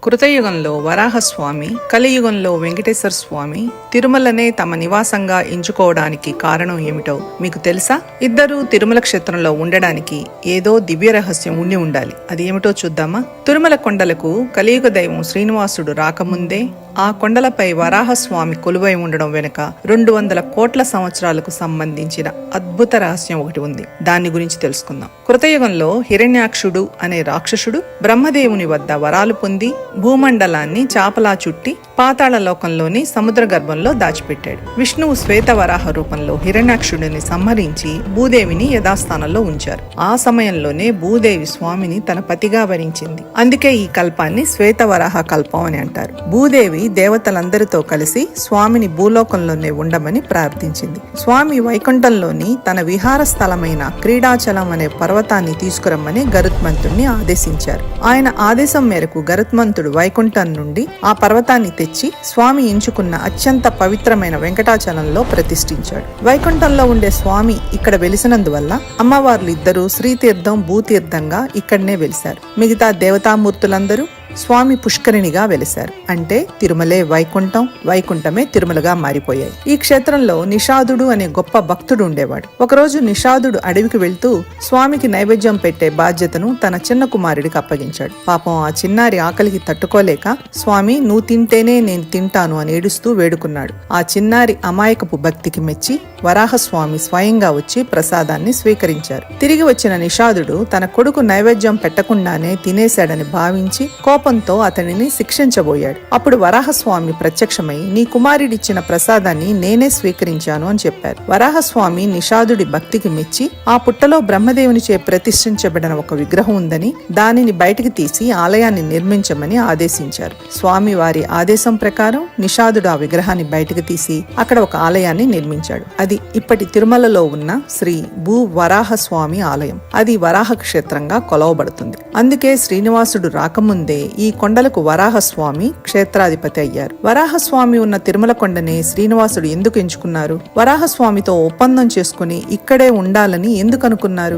కృతయుగంలో వరాహస్వామి, కలియుగంలో వెంకటేశ్వర స్వామి తిరుమలనే తమ నివాసంగా ఎంచుకోవడానికి కారణం ఏమిటో మీకు తెలుసా? ఇద్దరూ తిరుమల క్షేత్రంలో ఉండడానికి ఏదో దివ్య రహస్యం ఉండి ఉండాలి. అది ఏమిటో చూద్దామా? తిరుమల కొండలకు కలియుగ దైవం శ్రీనివాసుడు రాకముందే ఆ కొండలపై వరాహస్వామి కొలువై ఉండడం వెనుక 200 కోట్ల సంవత్సరాలకు సంబంధించిన అద్భుత రహస్యం ఒకటి ఉంది. దాని గురించి తెలుసుకుందాం. కృతయుగంలో హిరణ్యాక్షుడు అనే రాక్షసుడు బ్రహ్మదేవుని వద్ద వరాలు పొంది భూమండలాన్ని చాపలా చుట్టి పాతాళ లోకంలోని సముద్ర గర్భంలో దాచిపెట్టాడు. విష్ణువు శ్వేత వరాహ రూపంలో హిరణ్యాక్షుడిని సంహరించి భూదేవిని యథాస్థానంలో ఉంచారు. ఆ సమయంలోనే భూదేవి స్వామిని తన పతిగా వరించింది. అందుకే ఈ కల్పాన్ని శ్వేత వరాహ కల్పం అని అంటారు. భూదేవి దేవతలందరితో కలిసి స్వామిని భూలోకంలోనే ఉండమని ప్రార్థించింది. స్వామి వైకుంఠంలోని తన విహార స్థలమైన క్రీడాచలం అనే పర్వతాన్ని తీసుకురమ్మని గరుత్మంతుడిని ఆదేశించారు. ఆయన ఆదేశం మేరకు గరుత్మంతుడు వైకుంఠం నుండి ఆ పర్వతాన్ని తెచ్చి స్వామి ఎంచుకున్న అత్యంత పవిత్రమైన వెంకటాచలంలో ప్రతిష్ఠించాడు. వైకుంఠంలో ఉండే స్వామి ఇక్కడ వెలిసినందువల్ల అమ్మవార్లు ఇద్దరూ శ్రీతీర్థం, భూతీర్థంగా ఇక్కడనే వెలిశారు. మిగతా దేవతామూర్తులందరూ స్వామి పుష్కరిణిగా వెలిశారు. అంటే తిరుమలే వైకుంఠం, వైకుంఠమే తిరుమలగా మారిపోయాయి. ఈ క్షేత్రంలో నిషాదుడు అనే గొప్ప భక్తుడు ఉండేవాడు. ఒకరోజు నిషాదుడు అడవికి వెళ్తూ స్వామికి నైవేద్యం పెట్టే బాధ్యతను తన చిన్న కుమారుడికి అప్పగించాడు. పాపం ఆ చిన్నారి ఆకలికి తట్టుకోలేక, స్వామి నువ్వు తింటేనే నేను తింటాను అని ఏడుస్తూ వేడుకున్నాడు. ఆ చిన్నారి అమాయకపు భక్తికి మెచ్చి వరాహస్వామి స్వయంగా వచ్చి ప్రసాదాన్ని స్వీకరించారు. తిరిగి వచ్చిన నిషాదుడు తన కొడుకు నైవేద్యం పెట్టకుండానే తినేశాడని భావించి కోపంతో అతనిని శిక్షించబోయాడు. అప్పుడు వరాహస్వామి ప్రత్యక్షమై, నీ కుమారుడిచ్చిన ప్రసాదాన్ని నేనే స్వీకరించాను అని చెప్పారు. వరాహస్వామి నిషాదుడి భక్తికి మెచ్చి ఆ పుట్టలో బ్రహ్మదేవునిచే ప్రతిష్ఠించబడిన ఒక విగ్రహం ఉందని దానిని బయటికి తీసి ఆలయాన్ని నిర్మించమని ఆదేశించారు. స్వామి వారి ఆదేశం ప్రకారం నిషాదుడు ఆ విగ్రహాన్ని బయటికి తీసి అక్కడ ఒక ఆలయాన్ని నిర్మించాడు. అది ఇప్పటి తిరుమలలో ఉన్న శ్రీ భూ వరాహస్వామి ఆలయం. అది వరాహ క్షేత్రంగా కొలవబడుతుంది. అందుకే శ్రీనివాసుడు రాకముందే ఈ కొండలకు వరాహస్వామి క్షేత్రాధిపతి అయ్యారు. వరాహస్వామి ఉన్న తిరుమల కొండనే శ్రీనివాసుడు ఎందుకు ఎంచుకున్నారు? వరాహస్వామితో ఒప్పందం చేసుకుని ఇక్కడే ఉండాలని ఎందుకు అనుకున్నారు?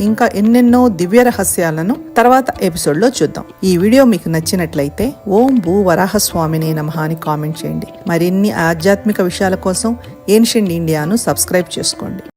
ఇంకా ఎన్నెన్నో దివ్య రహస్యాలను తర్వాత ఎపిసోడ్ లో చూద్దాం. ఈ వీడియో మీకు నచ్చినట్లయితే ఓం భూ వరాహస్వామినే నమః అని కామెంట్ చేయండి. మరిన్ని ఆధ్యాత్మిక విషయాల కోసం ఏన్షియంట్ ఇండియాను సబ్స్క్రైబ్ చేసుకోండి.